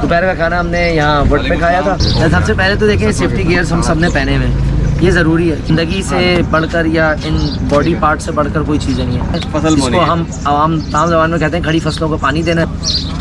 दोपहर का खाना हमने यहाँ वट पे खाया था। सबसे पहले तो देखें सेफ्टी गियर्स हम सब ने पहने हुए हैं, ये ज़रूरी है। ज़िंदगी से बढ़कर या इन बॉडी पार्ट से बढ़कर कोई चीज़ नहीं है। जिसको हम आम ज़बान में कहते हैं खड़ी फसलों को पानी देना,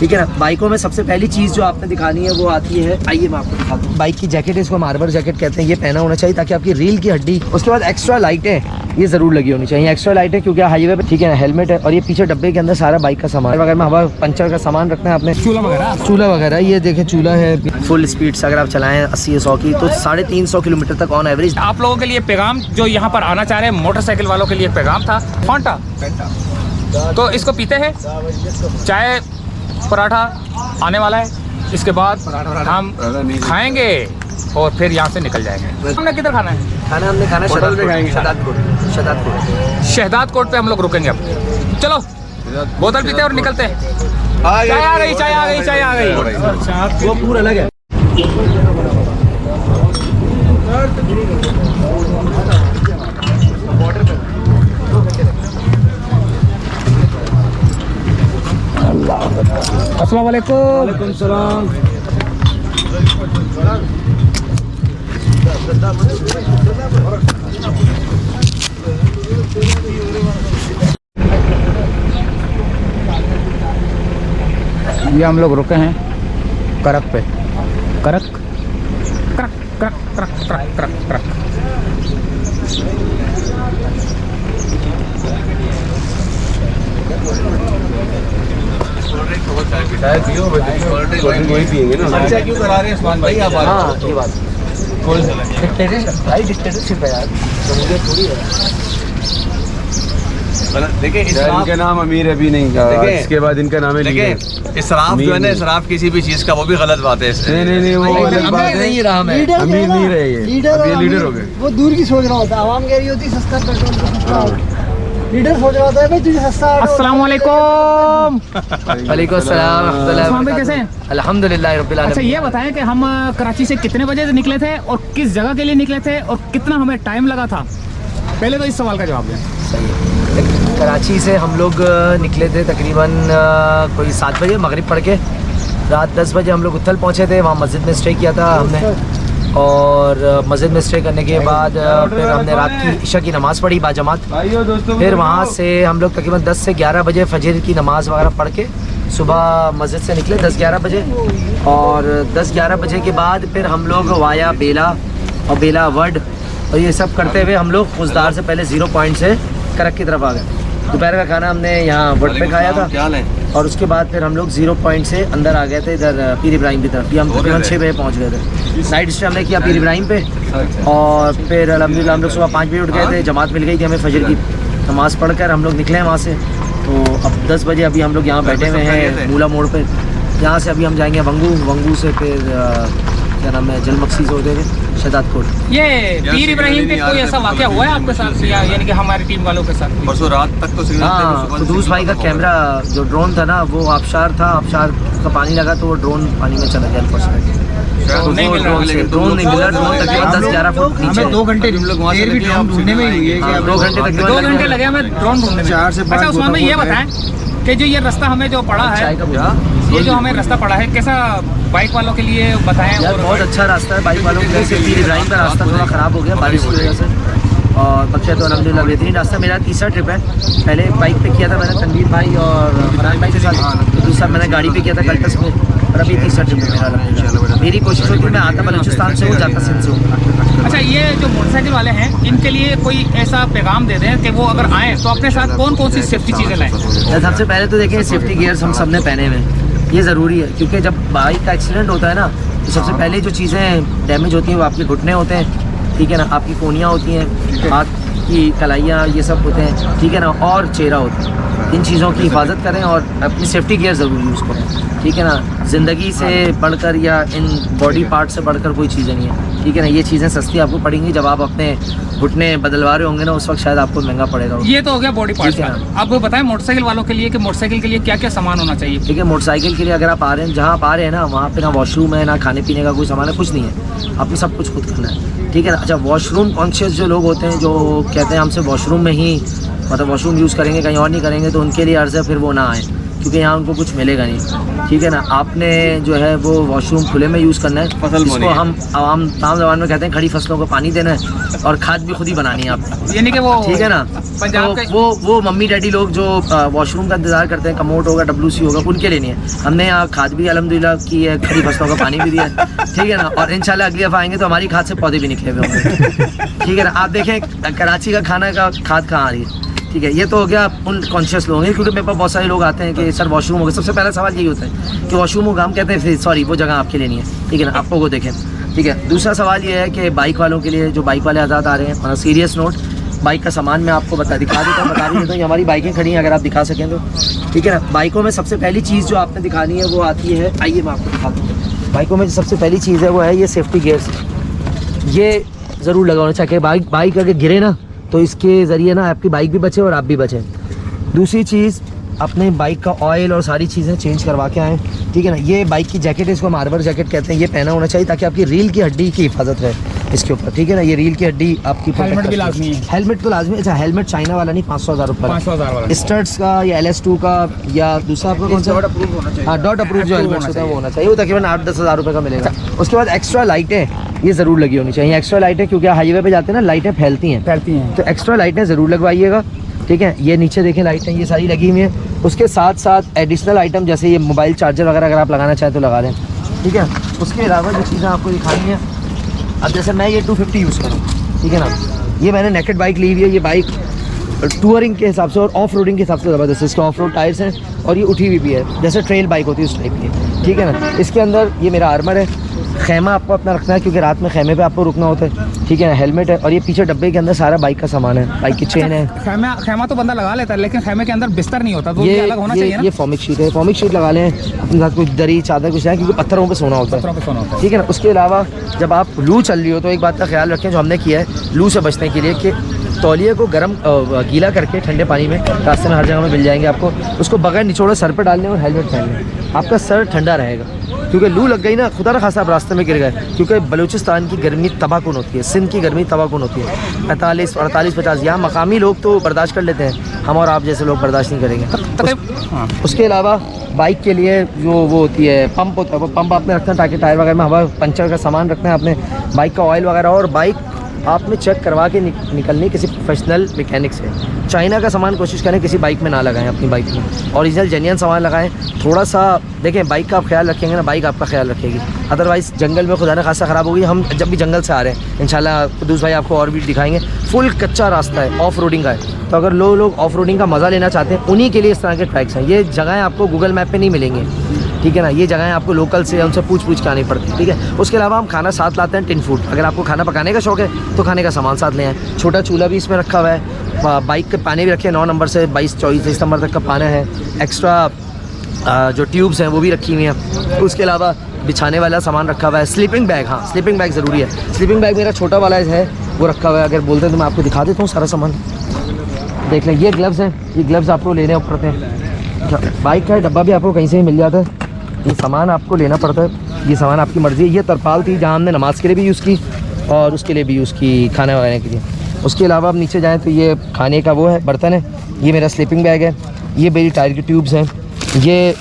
ठीक है ना। बाइकों में सबसे पहली चीज़ जो आपने दिखानी है वो आती है, आइए मैं आपको दिखाता हूँ। बाइक की जैकेट, इसको मार्बर जैकेट कहते हैं, ये पहना होना चाहिए ताकि आपकी रील की हड्डी। उसके बाद एक्स्ट्रा लाइटें ये ज़रूर लगी होनी चाहिए, एक्स्ट्रा लाइटें, क्योंकि हाईवे पे, ठीक है ना। हेलमेट है और ये पीछे डब्बे के अंदर सारा बाइक का सामान वगैरह में हवा पंचर का सामान रखना है आपने, चूल्हा वगैरह। ये देखें चूल्हा है। फुल स्पीड से अगर आप चलाएं 80-100 की तो 350 किलोमीटर तक ऑन एवरेज। आप लोगों के लिए पैगाम जो यहाँ पर आना चाह रहे हैं, मोटरसाइकिल वालों के लिए पैगाम था। फांटा तो इसको पीते हैं, चाय पराठा आने वाला है, इसके बाद हम खाएंगे और फिर यहाँ से निकल जाएंगे। हमने किधर खाना है? खाना हमने खाना शहदाद कोट पे हम लोग रुकेंगे अब। चलो बोतल पीते हैं और निकलते हैं। चाय आ गई, चाय आ गई, चाय आ गई। वो पूरा अलग है। अस्सलाम वालेकुम। वालेकुम सलाम। ये हम लोग रुके हैं करक पे। करक करक करक करक करक करक करक। वही पियेंगे ना। अच्छा क्यों करा रहे हैं उस्मान भाई आप? हाँ ये बात डिक्टेटरशिप है यार, मुझे थोड़ी है। देखिए इनका नाम अमीर अभी नहीं कहा, इसके बाद इनका नाम है। देखिए इसराफ जो है ना, इसराफ किसी भी चीज का, वो भी गलत बात है। नहीं वो गलत बात है। नहीं रहा मैं अमीर नहीं रहे, ये लीडर हो गए। वो दूर की सोच रहा होता है, आवाम कह रही होती सस्ता पेट्रोल को सस्ता, लीडर सोच रहा होता है भाई तुझे सस्ता। अस्सलाम वालेकुम। वालेकुम सलाम। कैसे हैं? अल्हम्दुलिल्लाह रब्बिल आलमीन। अच्छा ये बताएं कि हम कराची से कितने बजे निकले थे और किस जगह के लिए निकले थे और कितना हमें टाइम लगा था? पहले तो इस सवाल का जवाब दें। सही है। कराची से हम लोग निकले थे तकरीबन कोई 7 बजे, मगरिब पढ़ के रात 10 बजे हम लोग उथल पहुँचे थे। वहाँ मस्जिद में स्टे किया था हमने, और मस्जिद में स्टे करने के बाद फिर हमने रात की इशा की नमाज़ पढ़ी बाजमात। फिर वहाँ से हम लोग तकरीबन 10 से 11 बजे फजर की नमाज़ वगैरह पढ़ के सुबह मस्जिद से निकले 10-11 बजे। और 10-11 बजे के बाद फिर हम लोग वाया बेला और बेला वर्ड और ये सब करते हुए हम लोग खुजदार से पहले 0 पॉइंट से करक की तरफ आ गए। दोपहर का खाना हमने यहाँ वर्ड पे खाया था और उसके बाद फिर हम लोग 0 पॉइंट से अंदर आ गए थे इधर पीर इब्राहिम की तरफ। हम तकरीबन 6 बजे पहुँच गए थे। नाइट स्टे हमने किया पीर इब्राहिम पे और फिर अल्हम्दुलिल्लाह हम लोग सुबह 5 बजे उठ गए थे। जमात मिल गई थी हमें फजर की नमाज़ पढ़कर हम लोग निकले हैं वहाँ से। तो अब 10 बजे अभी हम लोग यहाँ बैठे हुए हैं मूला मोड़ पे। यहाँ से अभी हम जाएंगे वंगू से फिर क्या नाम है जलमक्सी से होते हुए शहदाद कोट। ये पीर इब्राहिम पे कोई ऐसा वाक़या हुआ है आपके साथ, यानी कि हमारी टीम वालों के साथ? परसों रात तक तो कुदूस भाई का कैमरा जो ड्रोन था ना, वो आबशार था, आबशार का पानी लगा तो वो ड्रोन पानी में चला गया। ड्रोन नहीं मिल रहा, ड्रोन तकरीबन 10-11 फुट नीचे। 2 घंटे ढूंढने में ही है। 2 घंटे लगे हमें ड्रोन ढूंढने में। अच्छा उस्मान भाई ये बताएं कि जो ये रास्ता हमें जो पड़ा है, ये जो हमें रास्ता पड़ा है, कैसा बाइक वालों के लिए बताएं? यार बहुत अच्छा रास्ता है बाइक वालों के लिए। सिर्फ पीर इब्राहिम का रास्ता थोड़ा ख़राब हो गया बारिश की वजह से, और बच्चे तो अल्हम्दुलिल्लाह बेहतरीन रास्ता। मेरा तीसरा ट्रिप है। पहले बाइक पे किया था मैंने तनवीर भाई और फरहान भाई के साथ, दूसरा मैंने गाड़ी पे किया था कलकस में, और अभी तीसरा ट्रिप है मेरा अल्हम्दुलिल्लाह। मेरी कोशिश होती है मैं आता बलूचिस्तान से हूँ, जाता सिंध से हूँ। अच्छा ये जो मोटरसाइकिल वाले हैं, इनके लिए कोई ऐसा पैगाम दे दें कि वो अगर आएँ तो अपने साथ कौन कौन सी सेफ्टी चीज़ें लाएँ? सबसे पहले तो देखिए सेफ्टी गियर्स हम सब ने पहने हुए हैं, ये ज़रूरी है। क्योंकि जब बाइक का एक्सीडेंट होता है ना, तो सबसे पहले जो चीज़ें डैमेज होती हैं वो आपके घुटने होते हैं, ठीक है ना, आपकी कोनियाँ होती हैं, हाथ की कलाइयाँ, ये सब होते हैं, ठीक है ना, और चेहरा होता है। इन चीज़ों की हिफाजत करें और अपनी सेफ्टी गियर ज़रूर यूज़ करें, ठीक है ना। ज़िंदगी से बढ़कर या इन बॉडी पार्ट से बढ़कर कोई चीज़ें नहीं है, ठीक है ना। ये चीज़ें सस्ती आपको पड़ेंगी, जब आप अपने घुटने बदलवा रहे होंगे ना, उस वक्त शायद आपको महंगा पड़ेगा। ये तो हो गया बॉडी पार्ट का। अब बताएं मोटरसाइकिल वालों के लिए कि मोटरसाइकिल के लिए क्या क्या सामान होना चाहिए? ठीक है, मोटरसाइकिल के लिए अगर आप आ रहे हैं, जहाँ आप आ रहे हैं ना, वहाँ पे ना वॉशरूम है, ना खाने पीने का कोई सामान है, कुछ नहीं है, आपको सब कुछ खुद करना है, ठीक है ना। अच्छा वॉशरूम कॉन्शियस जो लोग होते हैं, जो कहते हैं हमसे वॉशरूम में ही मतलब वॉशरूम यूज़ करेंगे, कहीं और नहीं करेंगे, तो उनके लिए अर्ज़ है फिर वो ना आए, क्योंकि यहाँ उनको कुछ मिलेगा नहीं, ठीक है ना। आपने जो है वो वॉशरूम खुले में यूज़ करना है, जिसको हम आम जबान में कहते हैं खड़ी फसलों को पानी देना है, और खाद भी खुद ही बनानी है आपको, यानी कि वो ठीक है ना। पंजाब तो वो मम्मी डैडी लोग जो वॉशरूम का इंतज़ार करते हैं, कमोड होगा, WC होगा, उनके लिए नहीं है। हमने यहाँ खाद भी अल्हम्दुलिल्लाह की है, खड़ी फसलों का पानी भी दिया है, ठीक है ना। और इंशाल्लाह अगली दफ़ा आएंगे तो हमारी खाद से पौधे भी निकले हुए होंगे, ठीक है ना। आप देखें कराची का खाना का खाद कहाँ आ रही है, ठीक है। ये तो हो गया उन कॉन्शियस लोग हैं, क्योंकि मेरे पास बहुत सारे लोग आते हैं कि सर वॉशरूम होगा। सबसे पहला सवाल यही होता है कि वॉशरूम होगा, हम कहते हैं फिर सॉरी वो जगह आपके लिए नहीं है, ठीक है ना, आप लोगों को देखें, ठीक है। दूसरा सवाल ये है कि बाइक वालों के लिए, जो बाइक वाले आज़ाद आ रहे हैं, सीरियस नोट, बाइक का सामान मैं आपको दिखा भी देता हूँ। हमारी बाइकें खड़ी हैं, अगर आप दिखा सकें तो, ठीक है ना। बाइकों में सबसे पहली चीज़ जो आपने दिखानी है वो आती है, आइए मैं आपको दिखाता हूँ। बाइकों में जो सबसे पहली चीज़ है वो है ये सेफ्टी गियर्स, ये ज़रूर लगाना चाहिए। बाइक अगर गिरे ना तो इसके ज़रिए ना आपकी बाइक भी बचे और आप भी बचें। दूसरी चीज़, अपने बाइक का ऑयल और सारी चीज़ें चेंज करवा के आएँ, ठीक है ना। ये बाइक की जैकेट है, इसको मार्बर जैकेट कहते हैं, ये पहना होना चाहिए ताकि आपकी रील की हड्डी की हिफाजत रहे इसके ऊपर, ठीक है ना। ये रील की हड्डी आपकी, हेलमेट भी लाजमी है, हेलमेट तो लाजमी। अच्छा, हेलमेट चाइना वाला नहीं, 500,000 रुपये, 500,000 वाला, स्टर्ट्स का या LS2 का, या दूसरा आपका कौन सा, डॉट अप्रूव जो हेलमेट होता है वो होना चाहिए, वो तकरीबन 8-10 हज़ार रुपये का मिलेगा। उसके बाद एक्स्ट्रा लाइटें ये ज़रूर लगी होनी चाहिए। एक्स्ट्रा लाइटें क्योंकि हाईवे पे जाते हैं ना, लाइटें फैलती हैं, तो एक्स्ट्रा लाइटें ज़रूर लगवाइएगा, ठीक है। ये नीचे देखें लाइटें ये सारी लगी हुई हैं। उसके साथ साथ एडिशनल आइटम जैसे ये मोबाइल चार्जर वगैरह अगर आप लगाना चाहें तो लगा लें, ठीक है। उसके अलावा जो चीज़ें आपको दिखानी है, अब जैसे मैं ये 250 यूज़ करूँ, ठीक है ना, ये मैंने नेकेड बाइक ली हुई है। ये बाइक टूरिंग के हिसाब से और ऑफ रोडिंग के हिसाब से ज़बरदस्त है। इसके ऑफ रोड टायर्स हैं और ये उठी हुई भी है, जैसे ट्रेल बाइक होती है उस टाइप की, ठीक है ना। इसके अंदर ये मेरा आर्मर है, खेमा आपको अपना रखना है क्योंकि रात में खेमे पे आपको रुकना होता है, ठीक है ना। हेलमेट है, और ये पीछे डब्बे के अंदर सारा बाइक का सामान है, बाइक की चेन है। खेमा तो बंदा लगा लेता है, लेकिन खेमे के अंदर बिस्तर नहीं होता, तो ये अलग होना चाहिए ना। ये फॉमिक शीट है, फॉमिक शीट लगा लें अपने साथ, कुछ दरी चादर कुछ है, क्योंकि पत्थरों पे सोना होता है, ठीक है ना। उसके अलावा जब आप लू चल रही हो तो एक बात का ख्याल रखें, जो हमने किया है लू से बचने के लिए, कि तौलिए को गर्म गीला करके ठंडे पानी में, रास्ते में हर जगह में मिल जाएंगे आपको, उसको बगैर निचोड़े सर पर डालने और हेलमेट पहन लें, आपका सर ठंडा रहेगा। क्योंकि लू लग गई ना, खुदा ना खासा आप रास्ते में गिर गए, क्योंकि बलूचिस्तान की गर्मी तबाहकुन होती है, सिंध की गर्मी तबाहकुन होती है। 45, 48, 50 यहाँ मकामी लोग तो बर्दाश्त कर लेते हैं, हम और आप जैसे लोग बर्दाश्त नहीं करेंगे। उसके अलावा बाइक के लिए जो वो होती है पंप होता है, वो पंप आपने रखना है ताकि टायर वगैरह में हवा, पंचर का सामान रखना है आपने, बाइक का ऑयल वगैरह, और बाइक आपने चेक करवा के निकलनी किसी प्रोफेशनल मैकेनिक से। चाइना का सामान कोशिश करें किसी बाइक में ना लगाएं, अपनी बाइक में ओरिजिनल जेन्युइन सामान लगाएं। थोड़ा सा देखें, बाइक का आप ख्याल रखेंगे ना, बाइक आपका ख्याल रखेगी। अदरवाइज़ जंगल में खुदा न खासा ख़राब होगी। हम जब भी जंगल से आ रहे हैं इंशाल्लाह कुद्दूस भाई आपको और भी दिखाएंगे, फुल कच्चा रास्ता है, ऑफ रोडिंग का है, तो अगर लोग ऑफ रोडिंग का मज़ा लेना चाहते हैं उन्हीं के लिए इस तरह के ट्रैक्स हैं। ये जगहें आपको गूगल मैप पे नहीं मिलेंगे, ठीक है ना। ये जगहें आपको लोकल से उनसे पूछ के आनी पड़ती है, ठीक है। उसके अलावा हम खाना साथ लाते हैं, टिन फूड। अगर आपको खाना पकाने का शौक है तो खाने का सामान साथ ले आएँ। छोटा चूल्हा भी इसमें रखा हुआ है, बाइक के पानी भी रखे हैं, 9 नंबर से 22-24 नंबर तक का पाना है। एक्स्ट्रा जो ट्यूब्स हैं वो भी रखी हुई हैं। उसके अलावा बिछाने वाला सामान रखा हुआ है। स्लीपिंग बैग, हाँ स्लीपिंग बैग ज़रूरी है। स्लीपिंग बैग मेरा छोटा वाला है वो रखा हुआ है, अगर बोलते हैं तो मैं आपको दिखा देता हूँ सारा सामान, देख लें। ये ग्लव्स हैं, ये ग्लव्स आपको लेने पड़ते हैं। बाइक का डब्बा भी आपको कहीं से ही मिल जाता है, ये सामान आपको लेना पड़ता है, ये सामान आपकी मर्ज़ी है। ये तरपाल थी जहाँ हमने नमाज़ के लिए भी यूज़ की और उसके लिए भी यूज़ की, खाने वगैरह के लिए। उसके अलावा आप नीचे जाएँ तो ये खाने का वो है, बर्तन है। ये मेरा स्लीपिंग बैग है, ये मेरी टायर की ट्यूब्स हैं, ये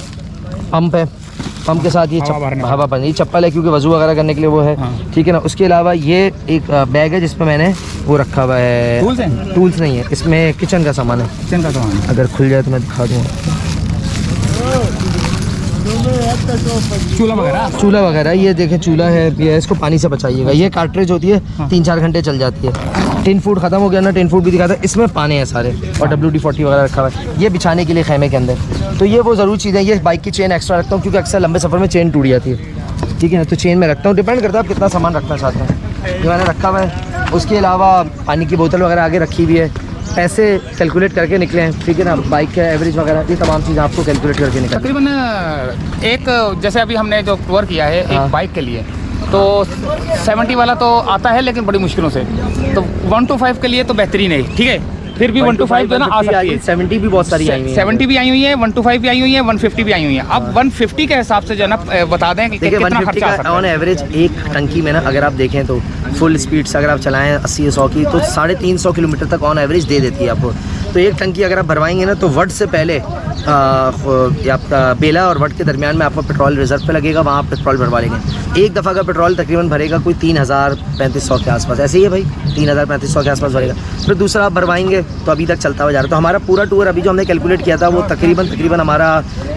पंप है, पंप के साथ ये हवा भरने, ये चप्पल है क्योंकि वज़ू वगैरह करने के लिए वो है, ठीक है ना। उसके अलावा ये एक बैग है जिसमें मैंने वो रखा हुआ है, टूल्स नहीं है इसमें, किचन का सामान है, किचन का सामान। अगर खुल जाए तो मैं दिखा दूँगा। चूल्हा वगैरह ये देखें, चूल्हा है, ये इसको पानी से बचाइएगा। ये कार्ट्रिज होती है, 3-4 घंटे चल जाती है। टिन फूड ख़त्म हो गया ना, टिन फूड भी दिखाता है, इसमें पानी है सारे, और WD-40 वगैरह रखा हुआ है, ये बिछाने के लिए खेमे के अंदर। तो ये वो ज़रूर चीज़ें। ये बाइक की चेन एक्स्ट्रा रखता हूँ क्योंकि अक्सर लंबे सफ़र में चेन टूट जाती है, ठीक है ना, तो चेन में रखता हूँ। डिपेंड करता है आप कितना सामान रखना चाहते हैं, ये मैंने रखा हुआ है। उसके अलावा पानी की बोतल वगैरह आगे रखी हुई है। पैसे कैलकुलेट करके निकले हैं, ठीक है ना, बाइक का एवरेज वगैरह ये तमाम चीज़ें आपको कैलकुलेट करके निकले। तकरीबन एक जैसे अभी हमने जो टूर किया है एक बाइक के लिए, तो 70 वाला तो आता है लेकिन बड़ी मुश्किलों से, तो 1 to 5 के लिए तो बेहतरीन है, ठीक है। फिर भी 1 to 5 जो ना आ सकती है। 70 भी बहुत सारी आई हुई है, 70 भी आई हुई है, 1 to 5 भी आई हुई है, 150 भी आई हुई है। अब 150 के हिसाब से जो ना बता दें कि कितना खर्चा आ सकता है। ऑन एवरेज एक टंकी में ना अगर आप देखें तो फुल स्पीड से अगर आप चलाएं 80-100 की, तो 350 किलोमीटर तक ऑन एवरेज दे देती है आपको, तो एक टंकी अगर आप भरवाएंगे ना तो वट से पहले आपका बेला और वट के दरमियान में आपका पेट्रोल रिजर्व पे लगेगा, वहाँ आप पेट्रोल भरवा लेंगे। एक दफ़ा का पेट्रोल तकरीबन भरेगा कोई 3000-3500 के आसपास, ऐसे ही है भाई, 3000-3500 के आसपास भरेगा। फिर दूसरा आप भरवाएंगे तो अभी तक चलता हुआ जा रहा है। तो हमारा पूरा टूर अभी जो हमने कैलकुलेट किया था वो तकरीबन हमारा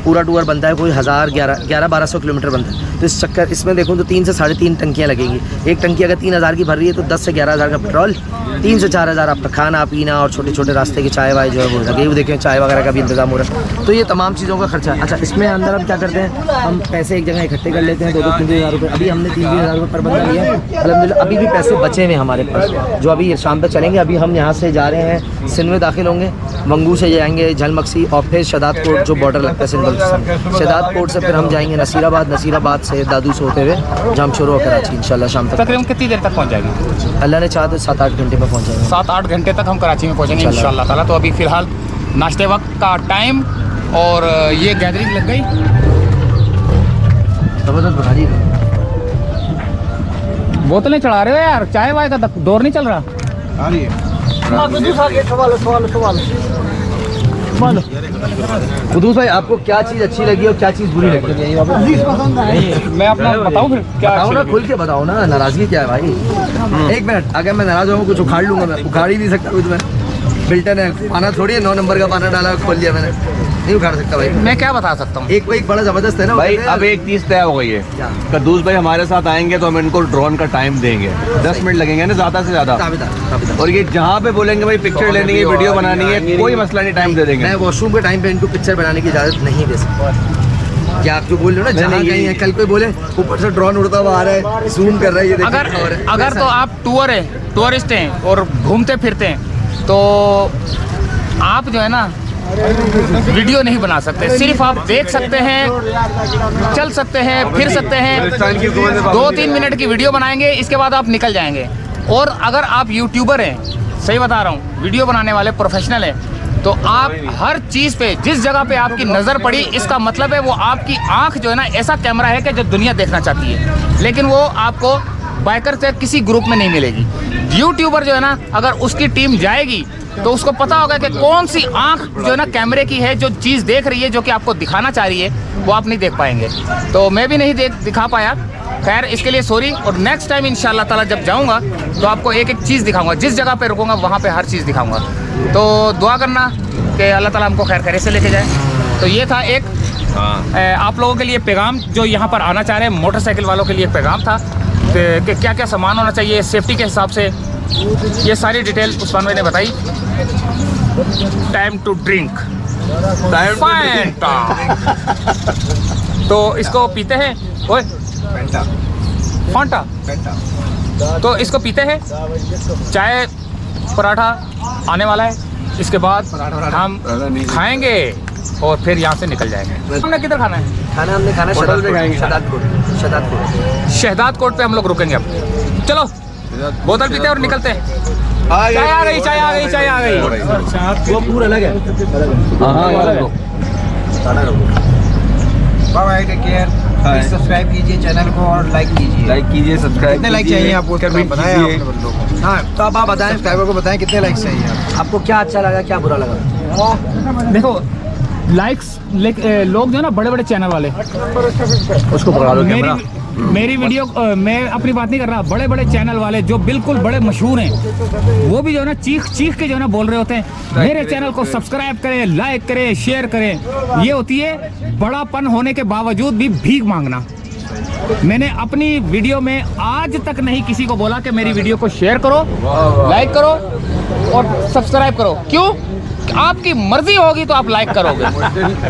पूरा टूर बनता है कोई 1100-1200 किलोमीटर बनता है। तो इस चक्कर इसमें देखूँ तो 3 से 3.5 टंकियाँ लगेंगी। एक टंकी अगर 3000 की भर रही है तो 10 से 11,000 का पेट्रोल, 3 से 4,000 आपका खाना पीना और छोटे छोटे रास्ते की चाय वाय जो है वो लगे। वो देखें चाय वगैरह का भी इंतजाम हो रहा है। तो ये तमाम चीज़ों का खर्चा है। अच्छा, इसमें अंदर हम क्या करते हैं, हम पैसे एक जगह इकट्ठे कर लेते हैं, 2-3 हज़ार रुपये। अभी हमने 3-3 हज़ार रुपये पर बंदा लिया है अल्हम्दुलिल्लाह। अभी भी पैसे बचे हुए हमारे पास जो अभी शाम तक चलेंगे। अभी हम यहाँ से जा रहे हैं सिंध में दाखिल होंगे, वंगू से जाएंगे झलमक्सी और फिर शहदाद कोट जो बॉर्डर लगता है सिंध बलूचिस्तान। शहदाद कोट से फिर हम जाएंगे नसीराबाद से दादू से होते हुए जामशोर और कराची इंशाल्लाह शाम तक। तकरीबन कितनी देर तक पहुंच जाएगी? अल्लाह ने चाहा तो 7-8 घंटे में पहुँच जाएंगे। 7-8 घंटे तक हम कराची में पहुंचेंगे इंशाल्लाह ताला। तो अभी फ़िलहाल नाश्ते वक्त का टाइम और ये गैदरिंग लग गई। ज़बरदस्त बना दी। बोतलें चढ़ा रहे हो यार, चाय वाय का दौर नहीं चल रहा। खुदूस भाई आपको क्या चीज़ अच्छी लगी और क्या चीज़ बुरी लगी? मैं अपना बताऊँ फिर क्या? बताओ ना, खुल के बताओ ना, नाराज़गी क्या है भाई? एक मिनट, अगर मैं नाराज़ हूँ कुछ उखाड़ लूँगा, मैं उखाड़ ही नहीं सकता कुछ। मैं बिल्टन है, पाना थोड़ी है 9 नंबर का पाना डाला खोल लिया मैंने, नहीं उखाड़ सकता भाई। मैं क्या बता सकता हूँ? एक बड़ा ज़बरदस्त है ना भाई। अब एक चीज तय हो गई है, क्या? कद्दूस भाई हमारे साथ आएंगे तो हम इनको ड्रोन का टाइम देंगे, 10 मिनट लगेंगे ना ज़्यादा से ज़्यादा। ताबेदार। और ये जहाँ पे बोलेंगे भाई पिक्चर लेनी है, वीडियो बनानी है, कोई मसला नहीं, टाइम दे देंगे। मैं वॉशरूम के टाइम पे इनको पिक्चर बनाने की इजाज़त नहीं दे सकता। क्या आप जो बोल रहे हो ना, जहाँ कहीं है, कल कोई बोले ऊपर से ड्रोन उड़ता हुआ आ रहा है, जूम कर रहा है, ये देखिए। अगर तो आप टूरिस्ट हैं और घूमते फिरते हैं तो आप जो है ना वीडियो नहीं बना सकते, सिर्फ आप देख सकते हैं, चल सकते हैं, फिर सकते हैं। 2-3 मिनट की वीडियो बनाएंगे, इसके बाद आप निकल जाएंगे। और अगर आप यूट्यूबर हैं, सही बता रहा हूँ, वीडियो बनाने वाले प्रोफेशनल हैं, तो आप हर चीज़ पे जिस जगह पे आपकी नज़र पड़ी, इसका मतलब है वो आपकी आंख जो है ना ऐसा कैमरा है कि जो दुनिया देखना चाहती है, लेकिन वो आपको बाइकर से किसी ग्रुप में नहीं मिलेगी। यूट्यूबर जो है ना, अगर उसकी टीम जाएगी तो उसको पता होगा कि कौन सी आंख जो है ना कैमरे की है, जो चीज़ देख रही है, जो कि आपको दिखाना चाह रही है, वो आप नहीं देख पाएंगे। तो मैं भी नहीं दिखा पाया, खैर इसके लिए सॉरी। और नेक्स्ट टाइम इंशाल्लाह ताला जब जाऊंगा तो आपको एक एक चीज़ दिखाऊंगा, जिस जगह पे रुकूंगा वहाँ पे हर चीज़ दिखाऊंगा। तो दुआ करना कि अल्लाह ताला हमको खैर खैरियत से लेके जाए। तो ये था एक आप लोगों के लिए पैगाम जो यहाँ पर आना चाह रहे हैं, मोटरसाइकिल वालों के लिए पैगाम था कि क्या क्या सामान होना चाहिए सेफ्टी के हिसाब से। ये सारी डिटेल उस्मान भाई ने बताई। टाइम टू ड्रिंक फैंटा, तो इसको पीते हैं। ओए फैंटा, तो इसको पीते हैं। चाय पराठा आने वाला है, इसके बाद हम खाएंगे और फिर यहाँ से निकल जाएंगे। हमने किधर खाना है? खाना हमने खाना शहदाद कोट पे हम लोग रुकेंगे अब। चलो बोतल पीते और निकलते हैं। चाय आ गई, चाय आ गई, चाय आ गई। वो पूरा अलग है। सब्सक्राइब कीजिए चैनल को और लाइक कीजिए, सब्सक्राइब। कितने लाइक चाहिए आपको? बताएं आप। हाँ, तो अब आप बताएं, सब्सक्राइबर को बताएं कितने लाइक चाहिए आपको क्या अच्छा लगा, क्या बुरा लगा? देखो लाइक्स लोग जो है ना बड़े बड़े चैनल वाले, उसको पकड़ा लो कैमरा। मेरी वीडियो मैं अपनी बात नहीं कर रहा, बड़े बड़े चैनल वाले जो बिल्कुल बड़े मशहूर हैं, वो भी जो है ना चीख चीख के जो है ना बोल रहे होते हैं मेरे चैनल को सब्सक्राइब करें, लाइक करें, शेयर करें। ये होती है बड़ापन होने के बावजूद भी भीख मांगना। मैंने अपनी वीडियो में आज तक नहीं किसी को बोला कि मेरी वीडियो को शेयर करो, लाइक करो और सब्सक्राइब करो। क्यों? आपकी मर्जी होगी तो आप लाइक करोगे,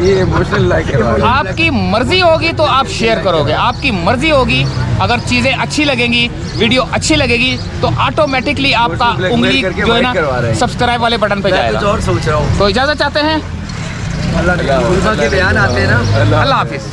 ये इमोशनल लाइक करवा रहे हैं। आपकी मर्जी होगी तो आप शेयर करोगे, आपकी मर्जी होगी। अगर चीज़ें अच्छी लगेंगी, वीडियो अच्छी लगेगी, तो ऑटोमेटिकली आपका उंगली जो है ना सब्सक्राइब वाले बटन पे जाएगा। और सोच रहा हूँ, तो इजाज़त चाहते हैं, अल्लाह के बयान आते हैं ना। अल्लाह हाफिज़।